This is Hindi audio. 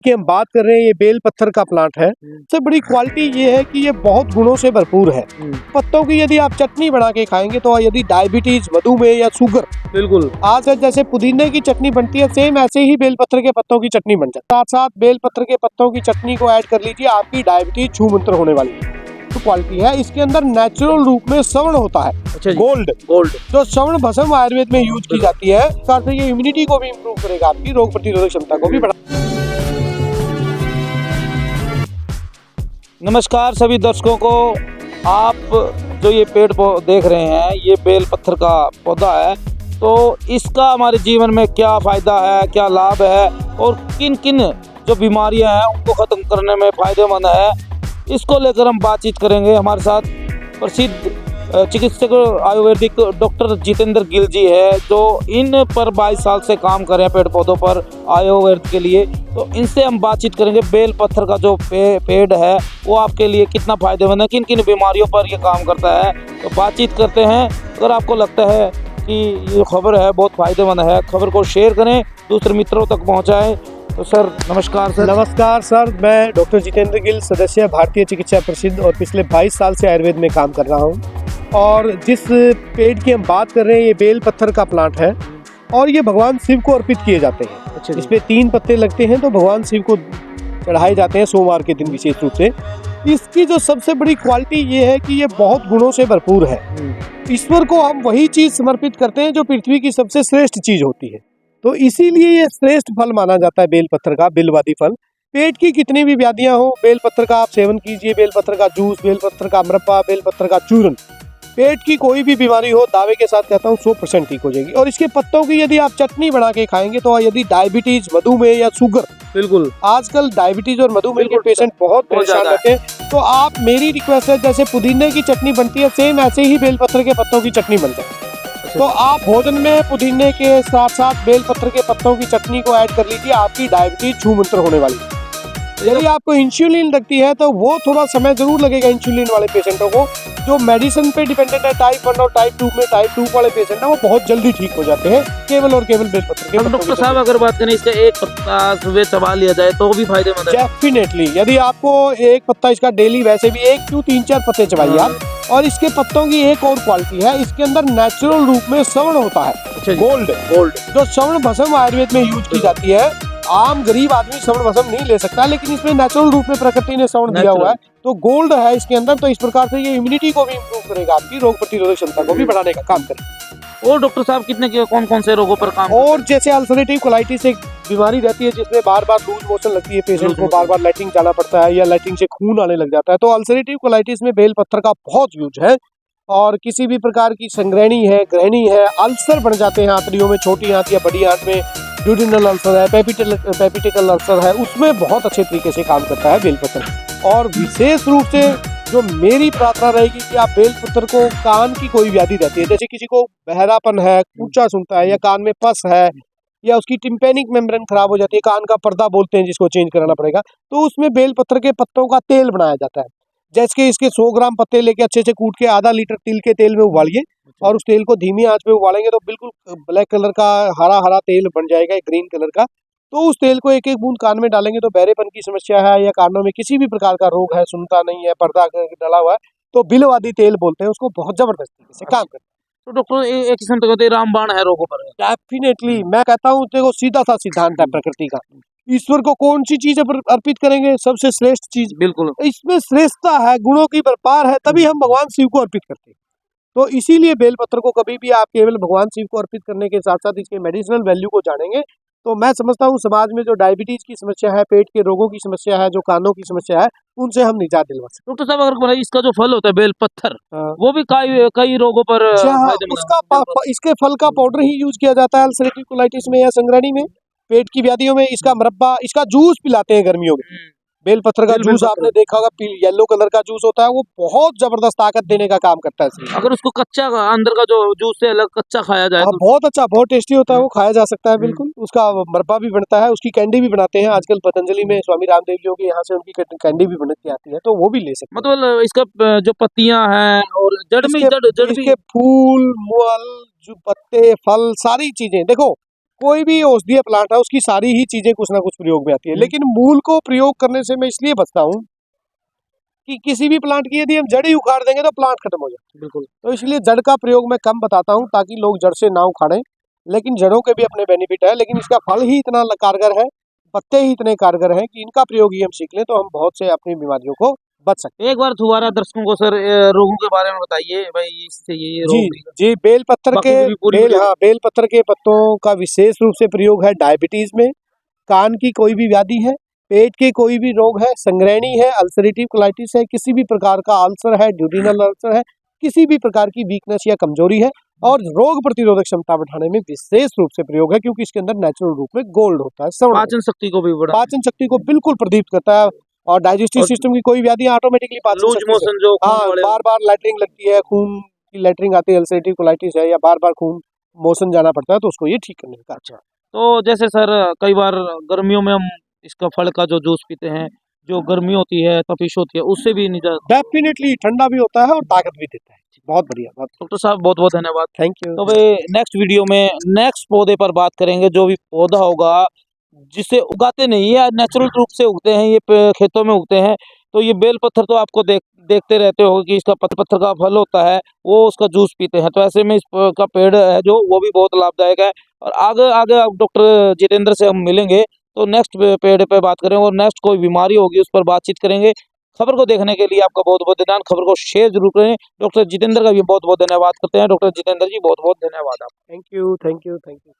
कि हम बात कर रहे हैं, ये बेल पत्थर का प्लांट है। सबसे बड़ी क्वालिटी ये है कि ये बहुत गुणों से भरपूर है। पत्तों की यदि आप चटनी बना के खाएंगे तो यदि डायबिटीज, मधुमेह या शुगर, बिल्कुल आज जैसे पुदीने की चटनी बनती है, सेम ऐसे ही बेल पत्थर के पत्तों की चटनी बन जाती है। साथ साथ बेल पत्थर के पत्तों की चटनी को ऐड कर लीजिए, आपकी डायबिटीज छूमंतर होने वाली है। तो क्वालिटी है, इसके अंदर नेचुरल रूप में श्रवण होता है। अच्छा जी। गोल्ड जो श्रवण भस्म आयुर्वेद में यूज की जाती है, साथ ही ये इम्यूनिटी को भी इम्प्रूव करेगा, आपकी रोग प्रतिरोधक क्षमता को भी बढ़ा। नमस्कार सभी दर्शकों को। आप जो ये पेड़ देख रहे हैं, ये बेल पत्थर का पौधा है। तो इसका हमारे जीवन में क्या फ़ायदा है, क्या लाभ है और किन किन जो बीमारियां हैं उनको ख़त्म करने में फ़ायदेमंद है, इसको लेकर हम बातचीत करेंगे। हमारे साथ प्रसिद्ध चिकित्सक आयुर्वेदिक डॉक्टर जितेंद्र गिल जी है, जो इन पर 22 साल से काम कर रहे हैं पेड़ पौधों पर आयुर्वेद के लिए। तो इनसे हम बातचीत करेंगे बेल पत्थर का जो पेड़ है वो आपके लिए कितना फ़ायदेमंद है, किन किन बीमारियों पर ये काम करता है। तो बातचीत करते हैं। अगर आपको लगता है कि ये खबर है बहुत फ़ायदेमंद है, खबर को शेयर करें, दूसरे मित्रों तक पहुँचाएँ। तो सर नमस्कार। सर नमस्कार सर, मैं डॉक्टर जितेंद्र गिल, सदस्य भारतीय चिकित्सा प्रसिद्ध और पिछले 22 साल से आयुर्वेद में काम कर रहा हूँ। और जिस पेड़ की हम बात कर रहे हैं, ये बेल पत्थर का प्लांट है और ये भगवान शिव को अर्पित किए जाते हैं। अच्छा, इसमें 3 पत्ते लगते हैं, तो भगवान शिव को चढ़ाए जाते हैं सोमवार के दिन विशेष रूप से। इसकी जो सबसे बड़ी क्वालिटी ये है कि ये बहुत गुणों से भरपूर है। ईश्वर को हम वही चीज समर्पित करते हैं जो पृथ्वी की सबसे श्रेष्ठ चीज होती है, तो इसीलिए ये श्रेष्ठ फल माना जाता है बेल पत्थर का, बिलवादी फल। पेट की कितनी भी व्याधियां हो, बेल पत्थर का आप सेवन कीजिए, बेल पत्थर का जूस, बेल पत्थर का मुरब्बा, बेल पत्थर का चूर्ण, पेट की कोई भी बीमारी हो, दावे के साथ कहता हूँ 100% ठीक हो जाएगी। और इसके पत्तों की यदि आप चटनी बना के खाएंगे तो यदि डायबिटीज, मधुमेह या शुगर, बिल्कुल आजकल डायबिटीज और मधुमेह के पेशेंट बहुत परेशान रहते हैं, तो आप, मेरी रिक्वेस्ट है, जैसे पुदीने की चटनी बनती है, सेम ऐसे ही बेल पत्थर के पत्तों की चटनी बन जाए। तो आप भोजन में पुदीने के साथ साथ बेल पत्थर के पत्तों की चटनी को ऐड कर लीजिए, आपकी डायबिटीज छूमंतर होने वाली है। यदि आपको इंसुलिन लगती है तो वो थोड़ा समय जरूर लगेगा इंसुलिन वाले पेशेंटों को। जो मेडिसिन पे डिपेंडेंट है, टाइप 1 और टाइप 2 में, टाइप 2 वाले पेशेंट है वो बहुत जल्दी ठीक हो जाते हैं, केवल और केवल बेल पत्थर के पत्तों की डॉक्टर साहब अगर बात करें इसका एक पत्ता सुबह चबा लिया जाए तो भी फायदेमंद है। डेफिनेटली, यदि आपको एक पत्ता इसका डेली, वैसे भी 1 क्यों 3-4 पत्ते चबाइए आप। और इसके पत्तों की एक और क्वालिटी है, इसके अंदर नेचुरल रूप में श्रवण होता है। अच्छा, गोल्ड जो श्रवण भस्म आयुर्वेद में यूज की जाती है। आम गरीब आदमी श्रवण भस्म नहीं ले सकता, लेकिन इसमें नेचुरल रूप में प्रकृति ने श्रवण दिया हुआ है, तो गोल्ड है इसके अंदर। तो इस प्रकार से ये इम्यूनिटी को भी इम्प्रूव करेगा, आपकी रोग प्रतिरोधक क्षमता को भी बढ़ाने का काम करेगा। और डॉक्टर साहब कितने कौन कौन से रोगों पर काम? और जैसे अल्सरेटिव कोलाइटिस एक बीमारी रहती है जिसमें बार बार लूज मोशन लगती है, पेशेंट को बार बार लैट्रिन जाना पड़ता है या लैट्रिन से खून आने लग जाता है, तो अल्सरेटिव कोलाइटिस में बेल पत्थर का बहुत यूज है। और किसी भी प्रकार की संग्रहणी है, ग्रहणी है, अल्सर बन जाते हैं आंतड़ियों में, छोटी आंत या बड़ी आंत में, ड्यूडिनल अल्सर है, पेपिटिकल अल्सर है, उसमें बहुत अच्छे तरीके से काम करता है बेल पत्थर। और विशेष रूप से जो मेरी प्रार्थना रहेगी कि आप बेल पत्थर को, कान की कोई व्याधि रहती है, जैसे किसी को बहरापन है, ऊंचा सुनता है, या कान में पस है, या उसकी टिम्पेनिक मेम्ब्रेन खराब हो जाती है, कान का पर्दा बोलते हैं जिसको चेंज कराना पड़ेगा, तो उसमें बेल पत्थर के पत्तों का तेल बनाया जाता है। जैसे कि इसके 100 ग्राम पत्ते लेके अच्छे से कूट के आधा लीटर तिल के तेल में उबालिए, और उस तेल को धीमी आंच पे उबालेंगे तो बिल्कुल ब्लैक कलर का हरा हरा तेल बन जाएगा, ग्रीन कलर का। तो उस तेल को एक एक बूंद कान में डालेंगे तो बहरेपन की समस्या है या कानों में किसी भी प्रकार का रोग है, सुनता नहीं है, पर्दा डला हुआ है, तो बिलवादी तेल बोलते हैं उसको, बहुत जबरदस्त तरीके से काम करता है। तो डॉक्टर एक किस्म तो कहते हैं रामबाण है रोगों पर। डेफिनेटली, मैं कहता हूँ देखो, सीधा सा सिद्धांत है प्रकृति का, ईश्वर को कौन सी चीज अर्पित करेंगे? सबसे श्रेष्ठ चीज। बिल्कुल इसमें श्रेष्ठता है, गुणों की व्यापार है, तभी हम भगवान शिव को अर्पित करते हैं। तो इसीलिए बेल पत्र को कभी भी आप केवल भगवान शिव को अर्पित करने के साथ साथ इसके मेडिसिनल वैल्यू को जानेंगे, तो मैं समझता हूँ समाज में जो डायबिटीज की समस्या है, पेट के रोगों की समस्या है, जो कानों की समस्या है, उनसे हम निजात दिलवा सकते हैं। डॉक्टर साहब अगर इसका जो फल होता है बेल पत्थर, वो भी कई रोगों पर इसके फल का पाउडर ही यूज किया जाता है अल्सरेटिव कोलाइटिस में या संग्रहणी में, पेट की व्याधियों में। इसका मुरब्बा, इसका जूस पिलाते हैं गर्मियों में। बेल पत्थर का जूस आपने देखा होगा, येलो कलर का जूस होता है, वो बहुत जबरदस्त ताकत देने का काम करता है। अगर उसको कच्चा, अंदर का जो जूस से अलग कच्चा खाया जाए तो बहुत अच्छा, बहुत टेस्टी होता है, वो खाया जा सकता है बिल्कुल। उसका मरब्बा भी बनता है, उसकी कैंडी भी बनाते हैं आजकल पतंजलि में, स्वामी रामदेव जी के यहाँ से उनकी कैंडी भी बन के आती है, तो वो भी ले सकते हैं। मतलब इसका जो पत्तियां हैं और जड़ इसके फूल, मूल, जो पत्ते, फल, सारी चीजें देखो, कोई भी औषधीय प्लांट है उसकी सारी ही चीजें कुछ ना कुछ प्रयोग में आती है, लेकिन मूल को प्रयोग करने से मैं इसलिए बचता हूँ कि किसी भी प्लांट की यदि हम जड़ ही उखाड़ देंगे तो प्लांट खत्म हो जाए। बिल्कुल। तो इसलिए जड़ का प्रयोग मैं कम बताता हूँ ताकि लोग जड़ से ना उखाड़ें, लेकिन जड़ों के भी अपने बेनिफिट है, लेकिन इसका फल ही इतना कारगर है, पत्ते ही इतने कारगर हैं कि इनका प्रयोग ही हम सीख लें तो हम बहुत से अपनी बीमारियों को बच सकते एक बार दोबारा दर्शकों को सर रोगों के बारे में बताइए भाई, इससे ये हैं। जी रोग भी जी, बेलपत्र बाकी के भी पूरी बेल वीडियो हाँ बेलपत्र के पत्तों का विशेष रूप से प्रयोग है डायबिटीज में, कान की कोई भी व्याधि है, पेट के कोई भी रोग है, संग्रहणी है, अल्सरेटिव कोलाइटिस है, किसी भी प्रकार का अल्सर है, ड्यूडिनल अल्सर है, किसी भी प्रकार की वीकनेस या कमजोरी है, और रोग प्रतिरोधक क्षमता बढ़ाने में विशेष रूप से प्रयोग है क्योंकि इसके अंदर नेचुरल रूप में गोल्ड होता है, स्वर्ण होता पाचन शक्ति को भी है। बढ़ा, पाचन शक्ति को बिल्कुल प्रदीप्त करता है और डाइजेस्टिव और सिस्टम की कोई व्याधि ऑटोमेटिकली पाचन लूज शक्ति से, मोशन जो खून हाँ वाले, बार बार लैट्रिन लगती है, खून की लैट्रिन आती है, अल्सरेटिव कोलाइटिस है या बार बार खून मोशन जाना पड़ता है तो उसको ये ठीक करने का। अच्छा। तो जैसे सर कई बार गर्मियों में हम इसका फल का जो जूस पीते हैं, जो गर्मी होती है, तपिश होती है, उससे भी निजात। डेफिनेटली ठंडा भी होता है और ताकत भी देता है। बहुत बढ़िया, बहुत डॉक्टर साहब बहुत बहुत धन्यवाद। Thank you. तो भाई नेक्स्ट वीडियो में नेक्स्ट पौधे पर बात करेंगे, जो भी पौधा होगा जिसे उगाते नहीं है, नेचुरल रूप से उगते हैं, ये खेतों में उगते हैं। तो ये बेल पत्थर तो आपको देखते रहते हो कि इसका पत्थर का फल होता है, वो उसका जूस पीते हैं। तो ऐसे में इसका पेड़ है जो वो भी बहुत लाभदायक है। और आगे आगे आप डॉक्टर जितेंद्र से हम मिलेंगे तो नेक्स्ट पेड़ पे बात करेंगे और नेक्स्ट कोई बीमारी होगी उस पर बातचीत करेंगे। खबर को देखने के लिए आपका बहुत बहुत धन्यवाद। खबर को शेयर जरूर करें। डॉक्टर जितेंद्र का भी बहुत बहुत धन्यवाद करते हैं। डॉक्टर जितेंद्र जी बहुत बहुत धन्यवाद आप। Thank you, thank you, thank you.